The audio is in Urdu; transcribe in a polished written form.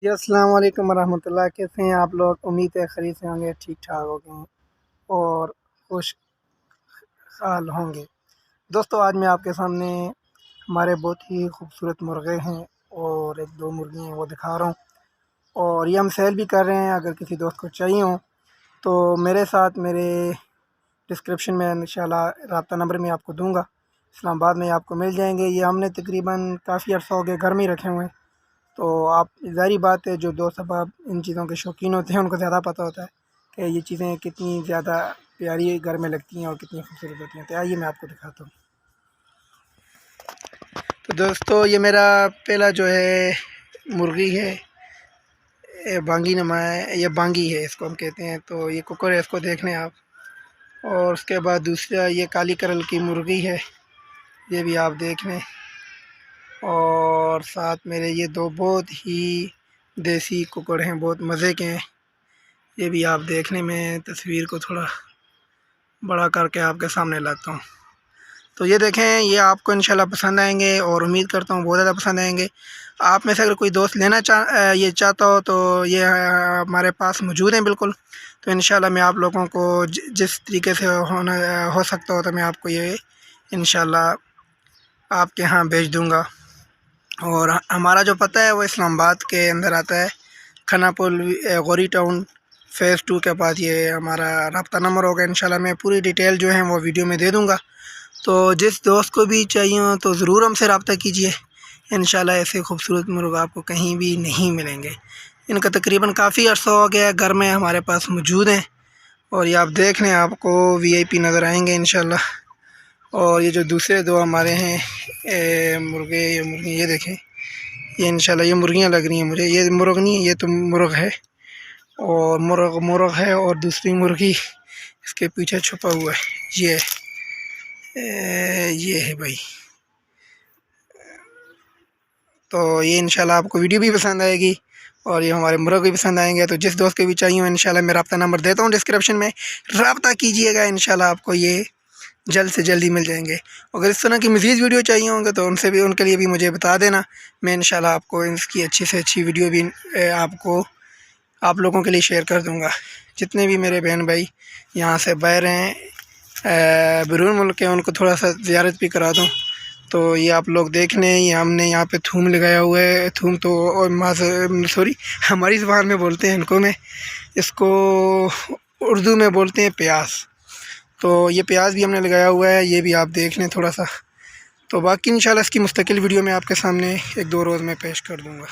جی السلام علیکم ورحمۃ اللہ، کیسے ہیں آپ لوگ؟ امید ہے خیریت سے ہوں گے، ٹھیک ٹھاک ہو گئے ہیں اور خوش حال ہوں گے۔ دوستو آج میں آپ کے سامنے ہمارے بہت ہی خوبصورت مرغے ہیں اور ایک دو مرغی ہیں وہ دکھا رہا ہوں، اور یہ ہم سیل بھی کر رہے ہیں۔ اگر کسی دوست کو چاہیے ہوں تو میرے ساتھ میرے ڈسکرپشن میں انشاءاللہ رابطہ نمبر میں آپ کو دوں گا، اسلام آباد میں آپ کو مل جائیں گے۔ یہ ہم نے تقریباً کافی عرصہ ہو گئے گھر میں ہی رکھے ہوئے ہیں، تو آپ ظاہری بات ہے جو دوست احباب ان چیزوں کے شوقین ہوتے ہیں ان کو زیادہ پتہ ہوتا ہے کہ یہ چیزیں کتنی زیادہ پیاری گھر میں لگتی ہیں اور کتنی خوبصورت ہوتی ہیں۔ تو آئیے میں آپ کو دکھاتا ہوں۔ تو دوستو یہ میرا پہلا جو ہے مرغی ہے، بانگی نما ہے، یہ بانگی ہے اس کو ہم کہتے ہیں، تو یہ ککر ہے، اس کو دیکھ لیں آپ۔ اور اس کے بعد دوسرا یہ کالی کرل کی مرغی ہے، یہ بھی آپ دیکھ لیں۔ اور ساتھ میرے یہ دو بہت ہی دیسی ککڑ ہیں، بہت مزے کے ہیں، یہ بھی آپ دیکھنے میں تصویر کو تھوڑا بڑا کر کے آپ کے سامنے لاتا ہوں۔ تو یہ دیکھیں، یہ آپ کو انشاءاللہ پسند آئیں گے اور امید کرتا ہوں بہت زیادہ پسند آئیں گے۔ آپ میں سے اگر کوئی دوست لینا یہ چاہتا ہو تو یہ ہمارے پاس موجود ہیں بالکل، تو انشاءاللہ میں آپ لوگوں کو جس طریقے سے ہو سکتا ہو تو میں آپ کو یہ انشاءاللہ آپ کے ہاں بھیج دوں گا۔ اور ہمارا جو پتہ ہے وہ اسلام آباد کے اندر آتا ہے، کھنا پل غوری ٹاؤن فیز 2 کے پاس یہ ہمارا رابطہ نمبر ہوگا۔ انشاءاللہ میں پوری ڈیٹیل جو ہے وہ ویڈیو میں دے دوں گا، تو جس دوست کو بھی چاہیے ہو تو ضرور ہم سے رابطہ کیجیے۔ انشاءاللہ ایسے خوبصورت مرغ آپ کو کہیں بھی نہیں ملیں گے۔ ان کا تقریباً کافی عرصہ ہو گیا گھر میں ہمارے پاس موجود ہیں، اور یہ آپ دیکھ لیں، آپ کو VIP نظر آئیں گے انشاءاللہ۔ اور یہ جو دوسرے دو ہمارے ہیں مرغے یا مرغی، یہ دیکھیں، یہ انشاءاللہ یہ مرغیاں لگ رہی ہیں مجھے، یہ مرغ نہیں، یہ تو مرغ ہے، اور مرغ ہے، اور دوسری مرغی اس کے پیچھے چھپا ہوا ہے، یہ ہے بھائی۔ تو یہ انشاءاللہ آپ کو ویڈیو بھی پسند آئے گی اور یہ ہمارے مرغ بھی پسند آئیں گے۔ تو جس دوست کو بھی چاہیے ہو انشاءاللہ میں رابطہ نمبر دیتا ہوں ڈسکرپشن میں، رابطہ کیجیے گا، انشاءاللہ آپ کو یہ جلد سے جلد ہی مل جائیں گے۔ اگر اس طرح کی مزید ویڈیو چاہیے ہوں گے تو ان کے لیے بھی مجھے بتا دینا، میں انشاءاللہ آپ کو اس کی اچھی سے اچھی ویڈیو بھی آپ لوگوں کے لیے شیئر کر دوں گا۔ جتنے بھی میرے بہن بھائی یہاں سے باہر ہیں، بیرون ملک ہیں، ان کو تھوڑا سا زیارت بھی کرا دوں۔ تو یہ آپ لوگ دیکھ لیں، یہ ہم نے یہاں پہ تھوم لگایا ہوا ہے، تھوم تو ہماری زبان میں بولتے ہیں، ان کو میں اس کو اردو میں بولتے ہیں پیاز۔ تو یہ پیاز بھی ہم نے لگایا ہوا ہے، یہ بھی آپ دیکھ لیں تھوڑا سا۔ تو باقی انشاءاللہ اس کی مستقل ویڈیو میں آپ کے سامنے ایک دو روز میں پیش کر دوں گا۔